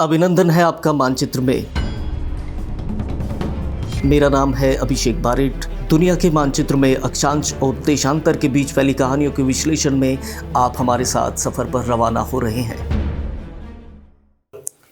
अभिनंदन है आपका मानचित्र में। मेरा नाम है अभिषेक बारिट। दुनिया के मानचित्र में अक्षांश और देशांतर के बीच फैली कहानियों के विश्लेषण में आप हमारे साथ सफर पर रवाना हो रहे हैं।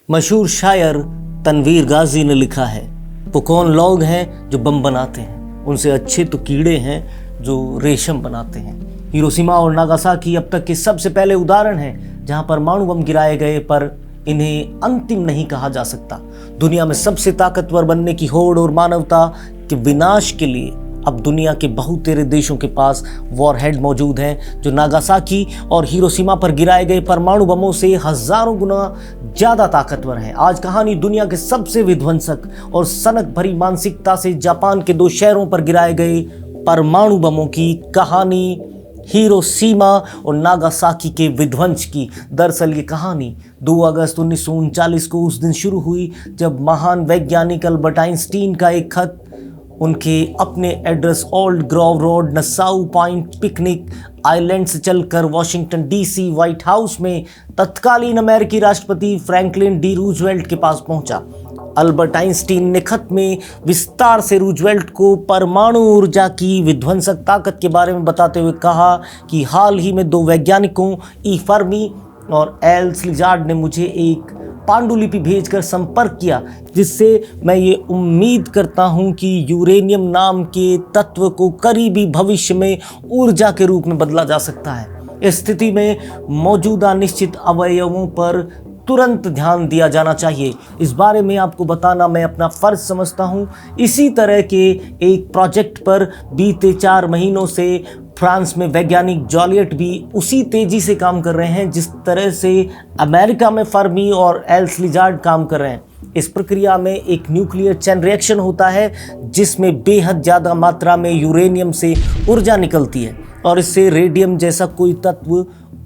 मशहूर शायर तनवीर गाजी ने लिखा है, वो कौन लोग हैं जो बम बनाते हैं, उनसे अच्छे तो कीड़े हैं जो रेशम बनाते हैं। हिरोशिमा और नागासाकी अब तक के सबसे पहले उदाहरण हैं जहां परमाणु बम गिराए गए, पर इन्हें अंतिम नहीं कहा जा सकता। दुनिया में सबसे ताकतवर बनने की होड़ और मानवता के विनाश के लिए अब दुनिया के बहुतेरे देशों के पास वॉरहेड मौजूद हैं जो नागासाकी और हिरोशिमा पर गिराए गए परमाणु बमों से हजारों गुना ज़्यादा ताकतवर हैं। आज कहानी दुनिया के सबसे विध्वंसक और सनक भरी मानसिकता से जापान के 2 शहरों पर गिराए गए परमाणु बमों की कहानी, हिरोशिमा और नागासाकी के विध्वंस की। दरअसल ये कहानी 2 अगस्त 1939 को उस दिन शुरू हुई जब महान वैज्ञानिक अल्बर्ट आइंस्टीन का एक खत उनके अपने address old Grove road, Nassau point, picnic island से चलकर वाशिंगटन डीसी व्हाइट हाउस में तत्कालीन अमेरिकी राष्ट्रपति फ्रैंकलिन डी रूजवेल्ट के पास पहुंचा। अल्बर्ट आइंस्टीन ने खत में विस्तार से रूजवेल्ट को परमाणु ऊर्जा की विध्वंसक ताकत के बारे में बताते हुए कहा कि हाल ही में 2 वैज्ञानिकों ई फर्मी और एल स्लिजार्ड ने मुझे एक पांडुलिपि भेजकर संपर्क किया, जिससे मैं ये उम्मीद करता हूं कि यूरेनियम नाम के तत्व को करीबी भविष्य में ऊर्जा के रूप में बदला जा सकता है। इस स्थिति में मौजूदा निश्चित अवयवों पर तुरंत ध्यान दिया जाना चाहिए। इस बारे में आपको बताना मैं अपना फ़र्ज समझता हूँ। इसी तरह के एक प्रोजेक्ट पर बीते 4 महीनों से फ्रांस में वैज्ञानिक जॉलियट भी उसी तेज़ी से काम कर रहे हैं जिस तरह से अमेरिका में फर्मी और एल स्लिजार्ड काम कर रहे हैं। इस प्रक्रिया में एक न्यूक्लियर चेन रिएक्शन होता है जिसमें बेहद ज़्यादा मात्रा में यूरेनियम से ऊर्जा निकलती है और इससे रेडियम जैसा कोई तत्व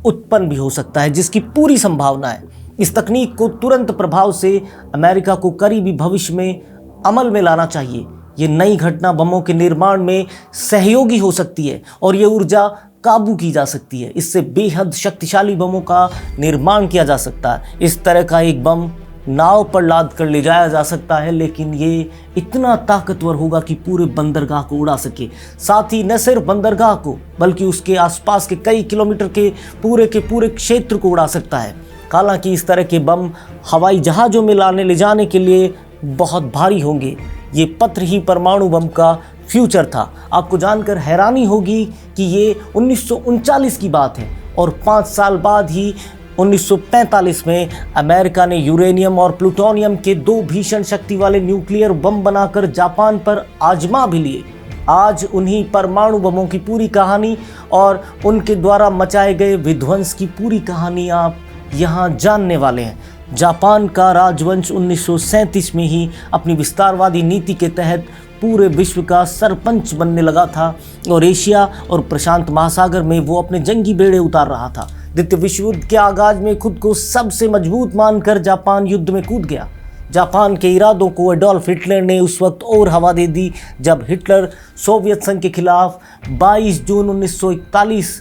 उत्पन्न भी हो सकता है, जिसकी पूरी संभावना है। इस तकनीक को तुरंत प्रभाव से अमेरिका को करीबी भविष्य में अमल में लाना चाहिए। ये नई घटना बमों के निर्माण में सहयोगी हो सकती है और ये ऊर्जा काबू की जा सकती है। इससे बेहद शक्तिशाली बमों का निर्माण किया जा सकता है। इस तरह का एक बम नाव पर लाद कर ले जाया जा सकता है, लेकिन ये इतना ताकतवर होगा कि पूरे बंदरगाह को उड़ा सके। साथ ही न सिर्फ बंदरगाह को बल्कि उसके आसपास के कई किलोमीटर के पूरे क्षेत्र को उड़ा सकता है। हालांकि इस तरह के बम हवाई जहाज़ों में ले जाने के लिए बहुत भारी होंगे। ये पत्र ही परमाणु बम का फ्यूचर था। आपको जानकर हैरानी होगी कि ये 1939 की बात है और 5 साल बाद ही 1945 में अमेरिका ने यूरेनियम और प्लूटोनियम के 2 भीषण शक्ति वाले न्यूक्लियर बम बनाकर जापान पर आजमा भी लिए। आज उन्हीं परमाणु बमों की पूरी कहानी और उनके द्वारा मचाए गए विध्वंस की पूरी कहानी आप यहाँ जानने वाले हैं। जापान का राजवंश 1937 में ही अपनी विस्तारवादी नीति के तहत पूरे विश्व का सरपंच बनने लगा था और एशिया और प्रशांत महासागर में वो अपने जंगी बेड़े उतार रहा था। द्वितीय विश्व युद्ध के आगाज में खुद को सबसे मजबूत मानकर जापान युद्ध में कूद गया। जापान के इरादों को एडोल्फ हिटलर ने उस वक्त और हवा दे दी जब हिटलर सोवियत संघ के खिलाफ 22 जून 1941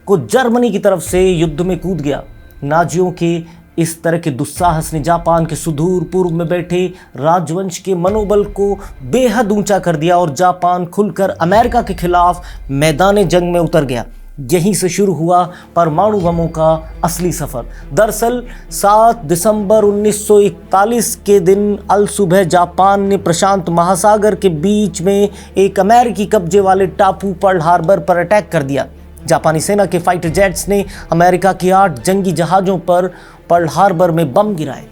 को जर्मनी की तरफ से युद्ध में कूद गया। नाजियों के इस तरह के दुस्साहस ने जापान के सुदूर पूर्व में बैठे राजवंश के मनोबल को बेहद ऊंचा कर दिया और जापान खुलकर अमेरिका के खिलाफ मैदान जंग में उतर गया। यहीं से शुरू हुआ परमाणु बमों का असली सफ़र। दरअसल 7 दिसंबर 1941 के दिन अल सुबह जापान ने प्रशांत महासागर के बीच में एक अमेरिकी कब्जे वाले टापू पर्ल हार्बर पर अटैक कर दिया। जापानी सेना के फाइटर जेट्स ने अमेरिका के 8 जंगी जहाज़ों पर पर्ल हार्बर में बम गिराए।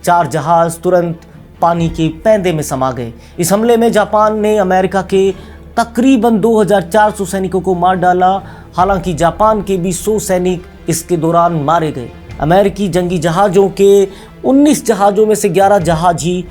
4 जहाज़ तुरंत पानी के पैंदे में समा गए। इस हमले में जापान ने अमेरिका के तकरीबन 2400 सैनिकों को मार डाला। हालांकि जापान के भी 100 सैनिक इसके दौरान मारे गए। अमेरिकी जंगी जहाज़ों के 19 जहाज़ों में से 11 जहाज़ ही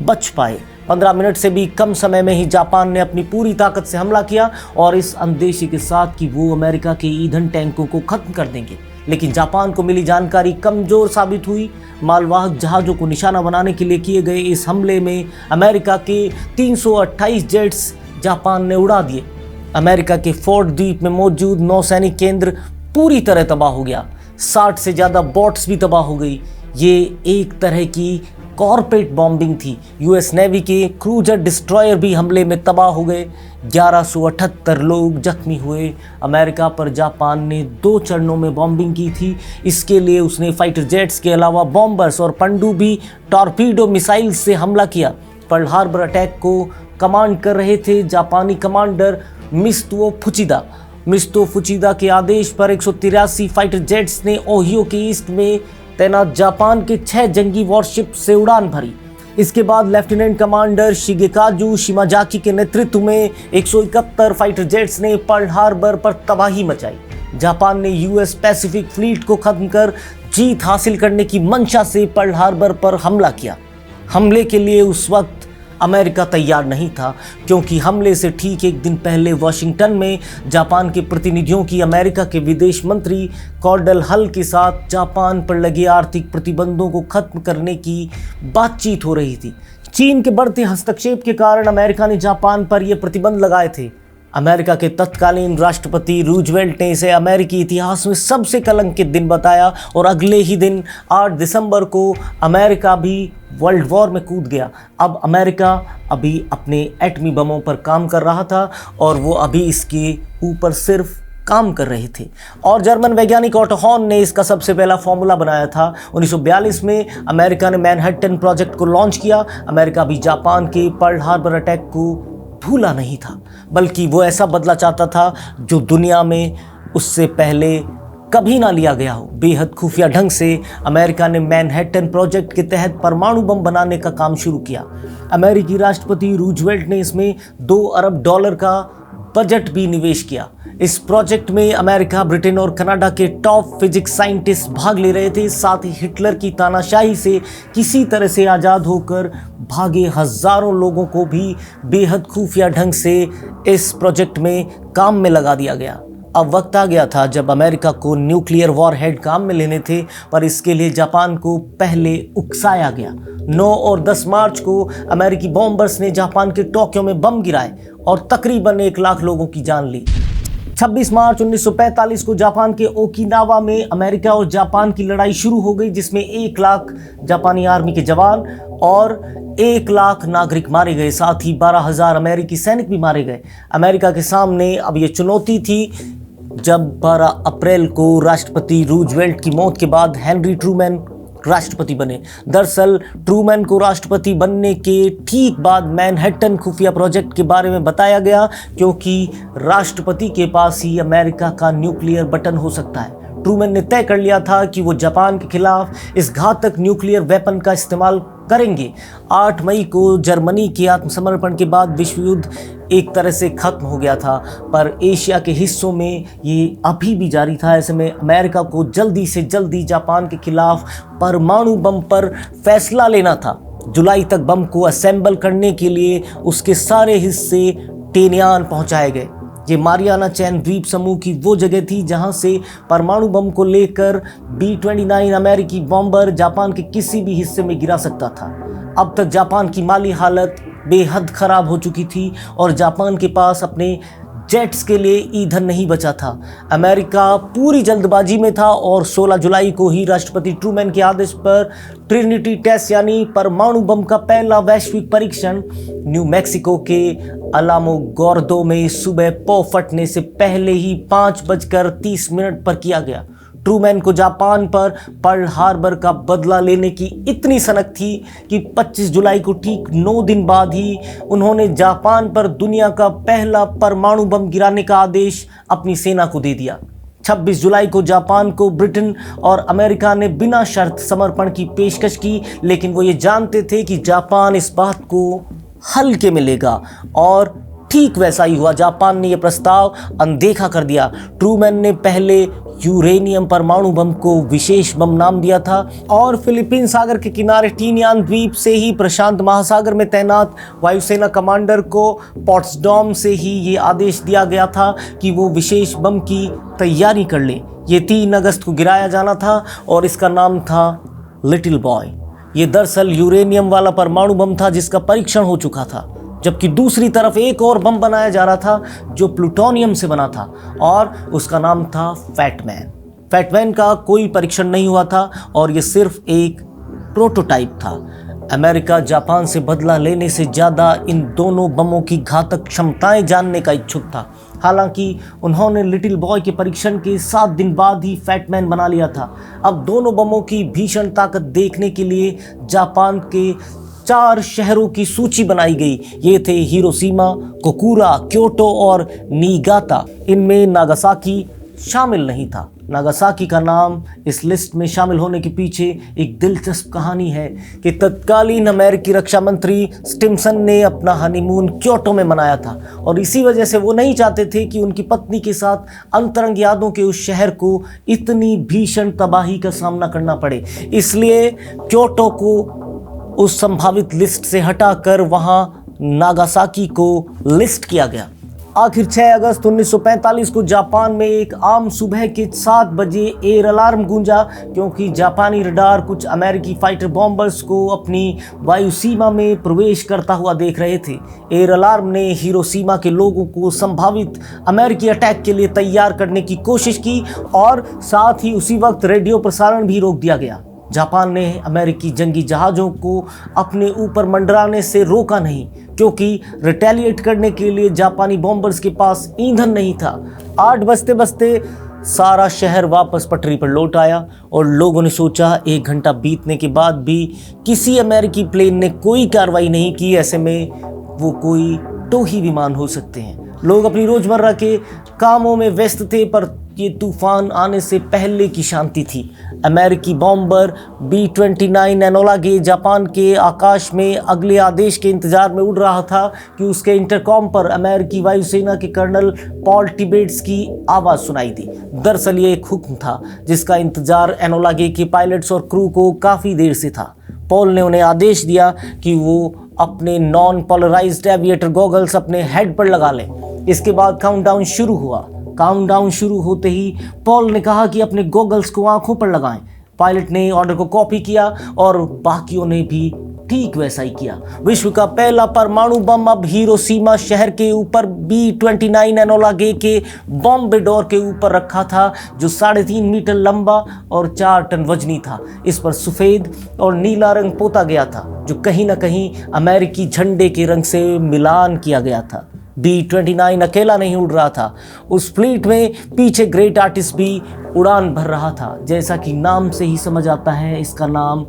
बच पाए। 15 मिनट से भी कम समय में ही जापान ने अपनी पूरी ताकत से हमला किया और इस अंदेशे के साथ कि वो अमेरिका के ईंधन टैंकों को खत्म कर देंगे। लेकिन जापान को मिली जानकारी कमज़ोर साबित हुई। मालवाहक जहाज़ों को निशाना बनाने के लिए किए गए इस हमले में अमेरिका के 328 जेट्स जापान ने उड़ा दिए। अमेरिका के फोर्ट द्वीप में मौजूद नौसैनिक केंद्र पूरी तरह तबाह हो गया। 60 से ज़्यादा बोट्स भी तबाह हो गई। ये एक तरह की कॉर्पोरेट बॉम्बिंग थी। यूएस नेवी के क्रूजर डिस्ट्रॉयर भी हमले में तबाह हो गए। 1178 लोग जख्मी हुए। अमेरिका पर जापान ने 2 चरणों में बॉम्बिंग की थी। इसके लिए उसने फाइटर जेट्स के अलावा बॉम्बर्स और पनडुब्बी टॉर्पीडो मिसाइल से हमला किया। पर्ल हार्बर अटैक को कमांड कर रहे थे जापानी कमांडर मित्सुओ फुचिदा के आदेश पर 183 फाइटर जेट्स ने ओहियो के ईस्ट में तैनात जापान के 6 जंगी वॉरशिप से उड़ान भरी। इसके बाद लेफ्टिनेंट कमांडर शिगेकाजू शिमाजाकी के नेतृत्व में 171 फाइटर जेट्स ने पर्ल हार्बर पर तबाही मचाई। जापान ने यूएस पैसिफिक फ्लीट को खत्म कर जीत हासिल करने की मंशा से पर्ल हार्बर पर हमला किया। हमले के लिए उस वक्त अमेरिका तैयार नहीं था, क्योंकि हमले से ठीक एक दिन पहले वॉशिंगटन में जापान के प्रतिनिधियों की अमेरिका के विदेश मंत्री कॉर्डल हल के साथ जापान पर लगे आर्थिक प्रतिबंधों को खत्म करने की बातचीत हो रही थी। चीन के बढ़ते हस्तक्षेप के कारण अमेरिका ने जापान पर ये प्रतिबंध लगाए थे। अमेरिका के तत्कालीन राष्ट्रपति रूजवेल्ट ने इसे अमेरिकी इतिहास में सबसे कलंकित दिन बताया और अगले ही दिन 8 दिसंबर को अमेरिका भी वर्ल्ड वॉर में कूद गया। अब अमेरिका अभी अपने एटमी बमों पर काम कर रहा था और वो अभी इसके ऊपर सिर्फ काम कर रहे थे। और जर्मन वैज्ञानिक ऑटो हॉर्न ने इसका सबसे पहला फॉर्मूला बनाया था। 1942 में अमेरिका ने मैनहट्टन प्रोजेक्ट को लॉन्च किया। अमेरिका भी जापान के पर्ल हार्बर अटैक को भूला नहीं था, बल्कि वो ऐसा बदला चाहता था जो दुनिया में उससे पहले कभी ना लिया गया हो। बेहद खुफिया ढंग से अमेरिका ने मैनहट्टन प्रोजेक्ट के तहत परमाणु बम बनाने का काम शुरू किया। अमेरिकी राष्ट्रपति रूजवेल्ट ने इसमें $2 अरब का बजट भी निवेश किया। इस प्रोजेक्ट में अमेरिका, ब्रिटेन और कनाडा के टॉप फिजिक्स साइंटिस्ट भाग ले रहे थे। साथ ही हिटलर की तानाशाही से किसी तरह से आज़ाद होकर भागे हजारों लोगों को भी बेहद खुफिया ढंग से इस प्रोजेक्ट में काम में लगा दिया गया। अब वक्त आ गया था जब अमेरिका को न्यूक्लियर वॉरहेड काम में लेने थे, पर इसके लिए जापान को पहले उकसाया गया। 9 और 10 मार्च को अमेरिकी बॉम्बर्स ने जापान के टोक्यो में बम गिराए और तकरीबन 1 लाख लोगों की जान ली। 26 मार्च 1945 को जापान के ओकिनावा में अमेरिका और जापान की लड़ाई शुरू हो गई, जिसमें 1 लाख जापानी आर्मी के जवान और 1 लाख नागरिक मारे गए। साथ ही 12,000 अमेरिकी सैनिक भी मारे गए। अमेरिका के सामने अब ये चुनौती थी जब 12 अप्रैल को राष्ट्रपति रूजवेल्ट की मौत के बाद हेनरी ट्रूमैन राष्ट्रपति बने। दरअसल ट्रूमैन को राष्ट्रपति बनने के ठीक बाद मैनहट्टन खुफिया प्रोजेक्ट के बारे में बताया गया, क्योंकि राष्ट्रपति के पास ही अमेरिका का न्यूक्लियर बटन हो सकता है। ट्रूमैन ने तय कर लिया था कि वो जापान के खिलाफ इस घातक न्यूक्लियर वेपन का इस्तेमाल करेंगे। 8 मई को जर्मनी के आत्मसमर्पण के बाद विश्व युद्ध एक तरह से खत्म हो गया था, पर एशिया के हिस्सों में ये अभी भी जारी था। ऐसे में अमेरिका को जल्दी से जल्दी जापान के खिलाफ परमाणु बम पर फैसला लेना था। जुलाई तक बम को असेंबल करने के लिए उसके सारे हिस्से टेनियान पहुंचाए गए। ये मारियाना चैन द्वीप समूह की वो जगह थी जहां से परमाणु बम को लेकर B-29 अमेरिकी बॉम्बर जापान के किसी भी हिस्से में गिरा सकता था। अब तक जापान की माली हालत बेहद खराब हो चुकी थी और जापान के पास अपने जेट्स के लिए ईंधन नहीं बचा था। अमेरिका पूरी जल्दबाजी में था और 16 जुलाई को ही राष्ट्रपति ट्रूमैन के आदेश पर ट्रिनिटी टेस्ट यानी परमाणु बम का पहला वैश्विक परीक्षण न्यू मैक्सिको के अलामोगोर्दो में सुबह पौ फटने से पहले ही 5:30 पर किया गया। ट्रूमैन को जापान पर पर्ल हार्बर का बदला लेने की इतनी सनक थी कि 25 जुलाई को ठीक 9 दिन बाद ही उन्होंने जापान पर दुनिया का पहला परमाणु बम गिराने का आदेश अपनी सेना को दे दिया। 26 जुलाई को जापान को ब्रिटेन और अमेरिका ने बिना शर्त समर्पण की पेशकश की, लेकिन वो ये जानते थे कि जापान इस बात को हल्के में लेगा और ठीक वैसा ही हुआ। जापान ने यह प्रस्ताव अनदेखा कर दिया। ट्रूमैन ने पहले यूरेनियम परमाणु बम को विशेष बम नाम दिया था और फिलीपीन सागर के किनारे टीनियान द्वीप से ही प्रशांत महासागर में तैनात वायुसेना कमांडर को पोट्सडॉम से ही ये आदेश दिया गया था कि वो विशेष बम की तैयारी कर ले। ये 3 अगस्त को गिराया जाना था और इसका नाम था लिटिल बॉय। ये दरअसल यूरेनियम वाला परमाणु बम था जिसका परीक्षण हो चुका था, जबकि दूसरी तरफ एक और बम बनाया जा रहा था जो प्लूटोनियम से बना था और उसका नाम था फैट मैन। फैटमैन का कोई परीक्षण नहीं हुआ था और ये सिर्फ एक प्रोटोटाइप था। अमेरिका जापान से बदला लेने से ज़्यादा इन दोनों बमों की घातक क्षमताएं जानने का इच्छुक था। हालांकि उन्होंने लिटिल बॉय के परीक्षण के 7 दिन बाद ही फैटमैन बना लिया था। अब दोनों बमों की भीषण ताकत देखने के लिए जापान के 4 शहरों की सूची बनाई गई। ये थे हिरोशिमा, कोकुरा, क्योटो और निगाता। इनमें नागासाकी शामिल नहीं था। नागासाकी का नाम इस लिस्ट में शामिल होने के पीछे एक दिलचस्प कहानी है कि तत्कालीन अमेरिकी रक्षा मंत्री स्टिम्सन ने अपना हनीमून क्योटो में मनाया था और इसी वजह से वो नहीं चाहते थे कि उनकी पत्नी के साथ अंतरंग यादों के उस शहर को इतनी भीषण तबाही का सामना करना पड़े। इसलिए क्योटो को उस संभावित लिस्ट से हटाकर वहां नागासाकी को लिस्ट किया गया। आखिर 6 अगस्त 1945 को जापान में एक आम सुबह के 7 बजे एयर अलार्म गूंजा, क्योंकि जापानी रडार कुछ अमेरिकी फाइटर बॉम्बर्स को अपनी वायु सीमा में प्रवेश करता हुआ देख रहे थे। एयर अलार्म ने हिरोशिमा के लोगों को संभावित अमेरिकी अटैक के लिए तैयार करने की कोशिश की और साथ ही उसी वक्त रेडियो प्रसारण भी रोक दिया गया। जापान ने अमेरिकी जंगी जहाज़ों को अपने ऊपर मंडराने से रोका नहीं, क्योंकि रिटेलिएट करने के लिए जापानी बॉम्बर्स के पास ईंधन नहीं था। 8 बजते बजते सारा शहर वापस पटरी पर लौट आया और लोगों ने सोचा 1 घंटा बीतने के बाद भी किसी अमेरिकी प्लेन ने कोई कार्रवाई नहीं की, ऐसे में वो कोई टोही विमान हो सकते हैं। लोग अपनी रोजमर्रा के कामों में व्यस्त थे, पर ये तूफान आने से पहले की शांति थी। अमेरिकी बॉम्बर B-29 एनोला गे जापान के आकाश में अगले आदेश के इंतजार में उड़ रहा था कि उसके इंटरकॉम पर अमेरिकी वायुसेना के कर्नल पॉल टिबेट्स की आवाज़ सुनाई दी। दरअसल ये एक हुक्म था जिसका इंतजार एनोला गे के पायलट्स और क्रू को काफ़ी देर से था। पॉल ने उन्हें आदेश दिया कि वो अपने नॉन पोलराइज्ड एविएटर गॉगल्स अपने हेड पर लगा लें। इसके बाद काउंटडाउन शुरू हुआ। काउंटडाउन शुरू होते ही पॉल ने कहा कि अपने गॉगल्स को आंखों पर लगाएं। पायलट ने ऑर्डर को कॉपी किया और बाकियों ने भी ठीक वैसा ही किया। विश्व का पहला परमाणु बम अब हिरोशिमा शहर के ऊपर B-29 एनोला गे के बॉम्बेडोर के ऊपर रखा था, जो 3.5 मीटर लंबा और 4 टन वजनी था। इस पर सफ़ेद और नीला रंग पोता गया था, जो कहीं ना कहीं अमेरिकी झंडे के रंग से मिलान किया गया था। B-29 अकेला नहीं उड़ रहा था, उस फ्लीट में पीछे ग्रेट आर्टिस्ट भी उड़ान भर रहा था। जैसा कि नाम से ही समझ आता है, इसका नाम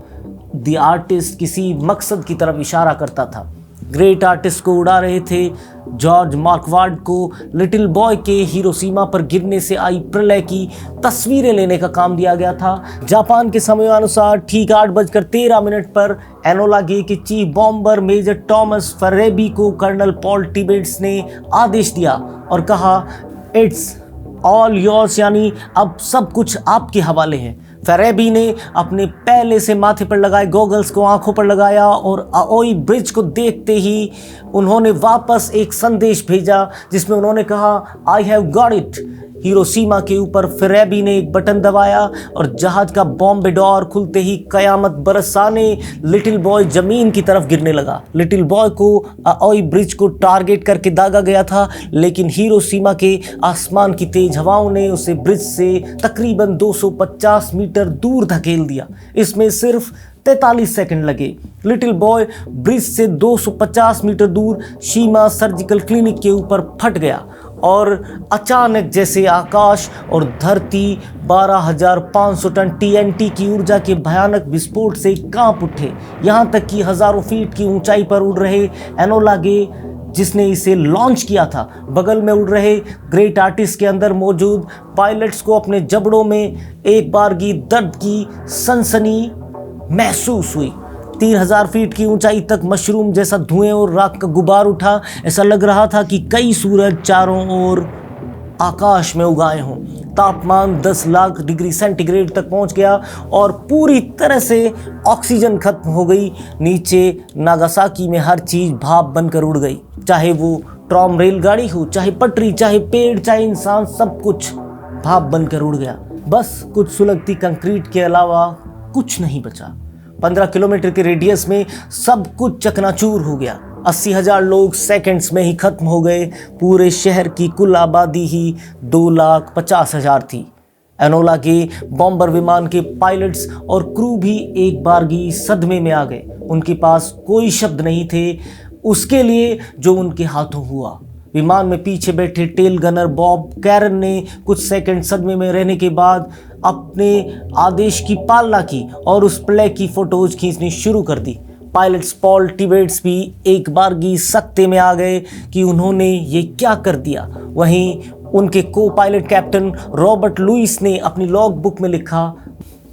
द आर्टिस्ट किसी मकसद की तरफ इशारा करता था। ग्रेट आर्टिस्ट को उड़ा रहे थे जॉर्ज मार्कवार्ड को लिटिल बॉय के हिरोशिमा पर गिरने से आई प्रलय की तस्वीरें लेने का काम दिया गया था। जापान के समयानुसार ठीक 8:13 पर एनोला गे के चीफ बॉम्बर मेजर टॉमस फरेबी को कर्नल पॉल टिबेट्स ने आदेश दिया और कहा, इट्स ऑल योर्स, यानी अब सब कुछ आपके हवाले है। फेरेबी ने अपने पहले से माथे पर लगाए गॉगल्स को आंखों पर लगाया और आओई ब्रिज को देखते ही उन्होंने वापस एक संदेश भेजा जिसमें उन्होंने कहा, I have got it. Hiroshima के ऊपर फेरेबी ने एक बटन दबाया और जहाज का बॉम्बेडोर खुलते ही कयामत बरसाने लिटिल बॉय जमीन की तरफ गिरने लगा। लिटिल बॉय को आओई ब्रिज को टारगेट करके दागा गया था, लेकिन हिरोशिमा के आसमान की तेज हवाओं ने उसे ब्रिज से तकरीबन 250 मीटर दूर धकेल दिया। इसमें सिर्फ 43 सेकंड लगे। लिटिल बॉय ब्रिज से 250 मीटर दूर शीमा सर्जिकल क्लिनिक के ऊपर फट गया और अचानक जैसे आकाश और धरती 12,500 टन TNT की ऊर्जा के भयानक विस्फोट से कांप उठे। यहाँ तक कि हज़ारों फीट की ऊंचाई पर उड़ रहे एनोला गे, जिसने इसे लॉन्च किया था, बगल में उड़ रहे ग्रेट आर्टिस्ट के अंदर मौजूद पायलट्स को अपने जबड़ों में एक बारगी दर्द की सनसनी महसूस हुई। 3,000 फीट की ऊंचाई तक मशरूम जैसा धुएं और राख का गुबार उठा। ऐसा लग रहा था कि कई सूरज चारों ओर आकाश में उगाए हों। तापमान 10 लाख डिग्री सेंटीग्रेड तक पहुंच गया और पूरी तरह से ऑक्सीजन खत्म हो गई। नीचे नागासाकी में हर चीज़ भाप बनकर उड़ गई, चाहे वो ट्रॉम रेलगाड़ी हो, चाहे पटरी, चाहे पेड़, चाहे इंसान, सब कुछ भाप बनकर उड़ गया। बस कुछ सुलगती कंक्रीट के अलावा कुछ नहीं बचा। 15 किलोमीटर के रेडियस में सब कुछ चकनाचूर हो गया। 80,000 लोग सेकंड्स में ही खत्म हो गए। पूरे शहर की कुल आबादी ही 2,50,000 थी। एनोला के बॉम्बर विमान के पायलट्स और क्रू भी एक बारगी सदमे में आ गए। उनके पास कोई शब्द नहीं थे उसके लिए जो उनके हाथों हुआ। विमान में पीछे बैठे टेल गनर बॉब कैरन ने कुछ सेकंड सदमे में रहने के बाद अपने आदेश की पालना की और उस प्ले की फोटोज खींचनी शुरू कर दी। पायलट्स पॉल टिबेट्स भी एक बारगी सकते में आ गए कि उन्होंने ये क्या कर दिया। वहीं उनके को पायलट कैप्टन रॉबर्ट लुइस ने अपनी लॉग बुक में लिखा,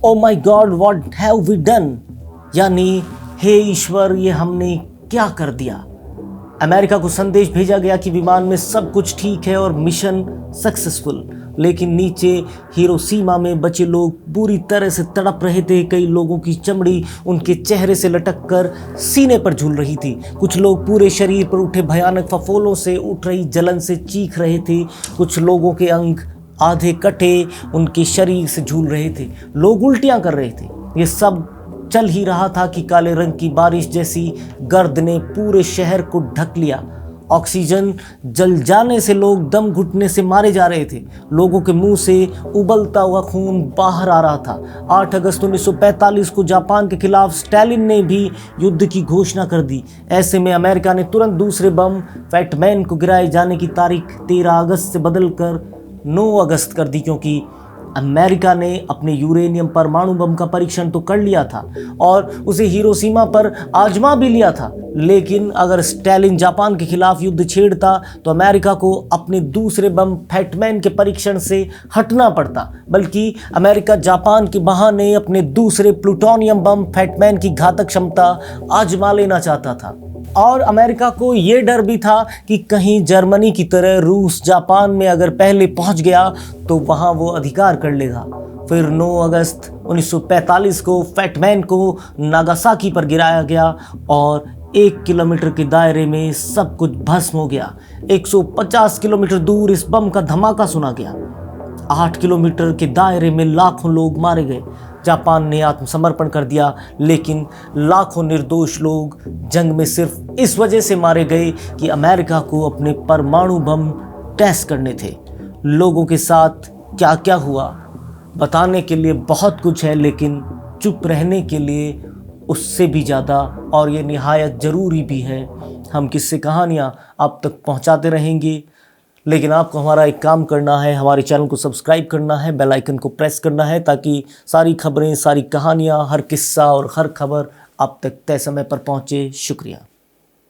oh my God what have we done, यानी हे ईश्वर ये हमने क्या कर दिया। अमेरिका को संदेश भेजा गया कि विमान में सब कुछ ठीक है और मिशन सक्सेसफुल, लेकिन नीचे हिरोशिमा में बचे लोग बुरी तरह से तड़प रहे थे। कई लोगों की चमड़ी उनके चेहरे से लटक कर सीने पर झूल रही थी। कुछ लोग पूरे शरीर पर उठे भयानक फफोलों से उठ रही जलन से चीख रहे थे। कुछ लोगों के अंग आधे कटे उनके शरीर से झूल रहे थे। लोग उल्टियां कर रहे थे। ये सब चल ही रहा था कि काले रंग की बारिश जैसी गर्द ने पूरे शहर को ढक लिया। ऑक्सीजन जल जाने से लोग दम घुटने से मारे जा रहे थे। लोगों के मुंह से उबलता हुआ खून बाहर आ रहा था। 8 अगस्त 1945 को जापान के खिलाफ स्टालिन ने भी युद्ध की घोषणा कर दी। ऐसे में अमेरिका ने तुरंत दूसरे बम फैटमैन को गिराए जाने की तारीख 13 अगस्त से बदलकर 9 अगस्त कर दी, क्योंकि अमेरिका ने अपने यूरेनियम परमाणु बम का परीक्षण तो कर लिया था और उसे हिरोशिमा पर आजमा भी लिया था। लेकिन अगर स्टालिन जापान के खिलाफ युद्ध छेड़ता तो अमेरिका को अपने दूसरे बम फैटमैन के परीक्षण से हटना पड़ता, बल्कि अमेरिका जापान के बहाने अपने दूसरे प्लूटोनियम बम फैटमैन की घातक क्षमता आजमा लेना चाहता था। और अमेरिका को ये डर भी था कि कहीं जर्मनी की तरह रूस जापान में अगर पहले पहुंच गया तो वहां वो अधिकार कर लेगा। फिर 9 अगस्त 1945 को फैटमैन को नागासाकी पर गिराया गया और 1 किलोमीटर के दायरे में सब कुछ भस्म हो गया। 150 किलोमीटर दूर इस बम का धमाका सुना गया। 8 किलोमीटर के दायरे में लाखों लोग मारे गए। जापान ने आत्मसमर्पण कर दिया, लेकिन लाखों निर्दोष लोग जंग में सिर्फ इस वजह से मारे गए कि अमेरिका को अपने परमाणु बम टेस्ट करने थे। लोगों के साथ क्या क्या हुआ बताने के लिए बहुत कुछ है, लेकिन चुप रहने के लिए उससे भी ज़्यादा, और ये निहायत ज़रूरी भी है। हम किस्से कहानियाँ आप तक पहुँचाते रहेंगे, लेकिन आपको हमारा एक काम करना है, हमारे चैनल को सब्सक्राइब करना है, बेल आइकन को प्रेस करना है, ताकि सारी खबरें, सारी कहानियाँ, हर किस्सा और हर खबर आप तक तय समय पर पहुँचे। शुक्रिया।